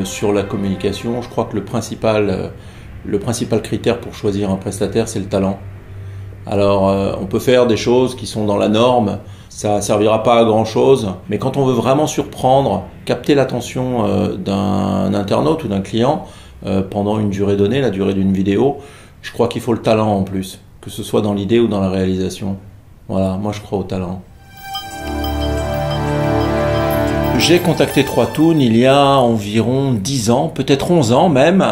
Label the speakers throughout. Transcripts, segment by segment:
Speaker 1: sur la communication, je crois que le principal critère pour choisir un prestataire, c'est le talent. Alors, on peut faire des choses qui sont dans la norme, ça ne servira pas à grand chose, mais quand on veut vraiment surprendre, capter l'attention d'un internaute ou d'un client pendant une durée donnée, la durée d'une vidéo, je crois qu'il faut le talent en plus, que ce soit dans l'idée ou dans la réalisation. Voilà, moi je crois au talent. J'ai contacté 3Toon il y a environ 10 ans, peut-être 11 ans même.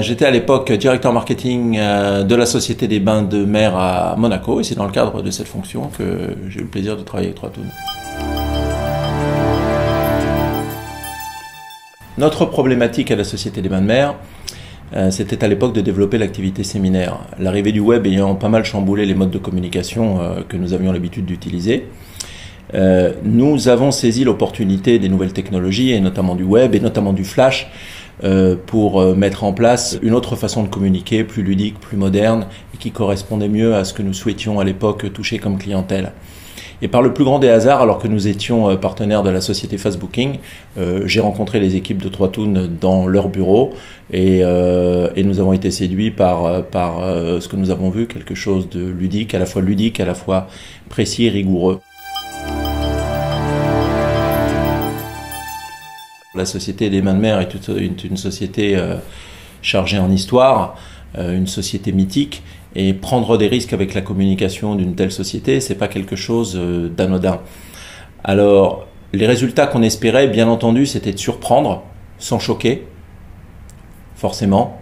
Speaker 1: J'étais à l'époque directeur marketing de la Société des Bains de Mer à Monaco et c'est dans le cadre de cette fonction que j'ai eu le plaisir de travailler avec 3Toon. Notre problématique à la Société des Bains de Mer, c'était à l'époque de développer l'activité séminaire. L'arrivée du web ayant pas mal chamboulé les modes de communication que nous avions l'habitude d'utiliser. Nous avons saisi l'opportunité des nouvelles technologies, et notamment du web, et notamment du flash, pour mettre en place une autre façon de communiquer, plus ludique, plus moderne, et qui correspondait mieux à ce que nous souhaitions à l'époque toucher comme clientèle. Et par le plus grand des hasards, alors que nous étions partenaires de la société Fastbooking, j'ai rencontré les équipes de 3Toon dans leur bureau, et nous avons été séduits par ce que nous avons vu, quelque chose de ludique, à la fois précis et rigoureux. La Société des Bains de Mer est une société chargée en histoire, une société mythique, et prendre des risques avec la communication d'une telle société, c'est pas quelque chose d'anodin. Alors, les résultats qu'on espérait, bien entendu, c'était de surprendre, sans choquer, forcément.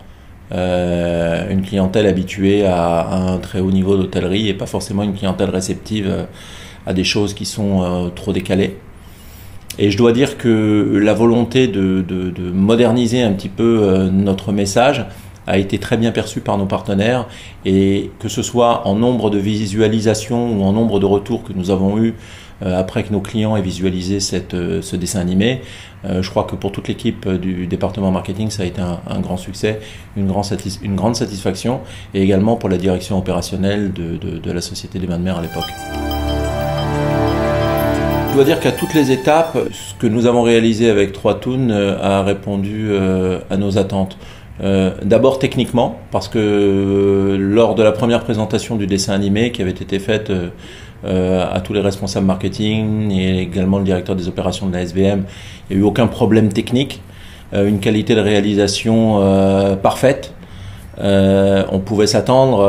Speaker 1: Une clientèle habituée à un très haut niveau d'hôtellerie et pas forcément une clientèle réceptive à des choses qui sont trop décalées. Et je dois dire que la volonté de moderniser un petit peu notre message a été très bien perçue par nos partenaires, et que ce soit en nombre de visualisations ou en nombre de retours que nous avons eu après que nos clients aient visualisé ce dessin animé, je crois que pour toute l'équipe du département marketing, ça a été un grand succès, une grande satisfaction, et également pour la direction opérationnelle de la Société des Bains de Mer à l'époque. Je dois dire qu'à toutes les étapes, ce que nous avons réalisé avec 3Toon a répondu à nos attentes. D'abord techniquement, parce que lors de la première présentation du dessin animé qui avait été faite à tous les responsables marketing et également le directeur des opérations de la SBM, il n'y a eu aucun problème technique, une qualité de réalisation parfaite. On pouvait s'attendre,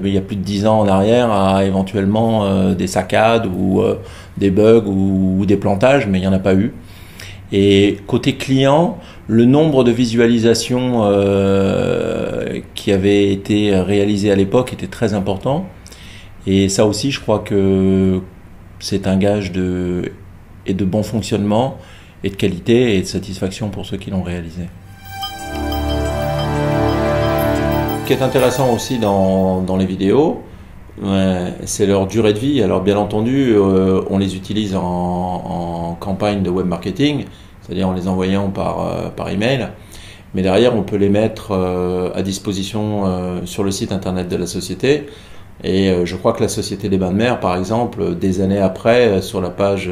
Speaker 1: il y a plus de 10 ans en arrière, à éventuellement des saccades ou des bugs ou des plantages, mais il n'y en a pas eu. Et côté client, le nombre de visualisations qui avaient été réalisées à l'époque était très important. Et ça aussi, je crois que c'est un gage de bon fonctionnement et de qualité et de satisfaction pour ceux qui l'ont réalisé. Ce qui est intéressant aussi dans les vidéos, c'est leur durée de vie. Alors bien entendu, on les utilise en campagne de web marketing, c'est-à-dire en les envoyant par email, mais derrière on peut les mettre à disposition sur le site internet de la société. Et je crois que la Société des Bains de Mer, par exemple, des années après, sur la page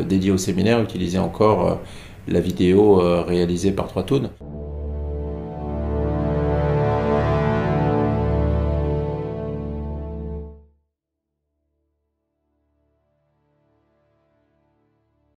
Speaker 1: dédiée au séminaire, utilisait encore la vidéo réalisée par 3Toon.